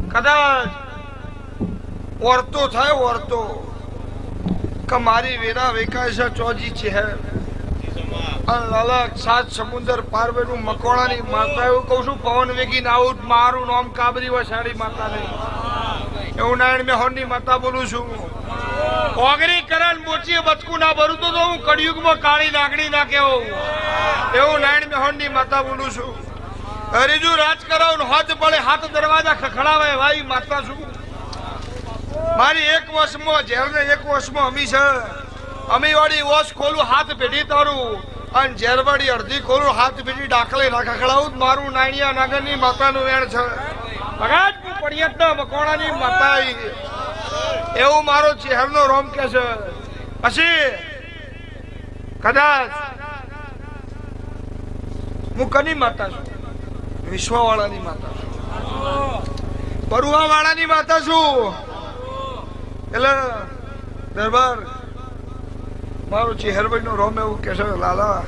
કદાચ ઓરતો થાય ઓરતો કે મારી વેરા વેકાય છે ચોજી છે લાલા સાત સમુદ્ર પારવેનું મકોણાની માતા એવું કહું છું પવન વેગી આવું મારું નામ કાબરી વસાડી માતા નહીં એવું નારાયણ મેહોરની માતા બોલું છું ઓગરી કરણ મોચી બચકું ના ભરું તો હું કળિયુગમાં કાળી નાગણી ના કેવું એવું નારાયણ મેહોરની માતા બોલું છું હરીજુ રાજ કરાવ હાથ પડે હાથ દરવાજા ખખડાવે ભાઈ માતા છું મારી એક વર્ષમાં ઝેરને એક વર્ષમાં અમી છે અમી વાળી વોશ ખોલું હાથ પેઢી તારું અને ઝેરવાળી અડધી ખોલું હાથ પેઢી ડાકલે ના ખખડાવું મારું નાણિયા નાગરની માતાનું વેણ છે ભગાત પડિયતના મકોણાની માતા એવું મારો ચહેરનો રોમ કે છે પછી કદાચ હું કની માતા છું વિશ્વવાળાની માતા છું બરુઆ વાળાની માતા છું એટલે દરબાર મારો ચહેરભાઈ નો રોમ એવું કે છે લાલા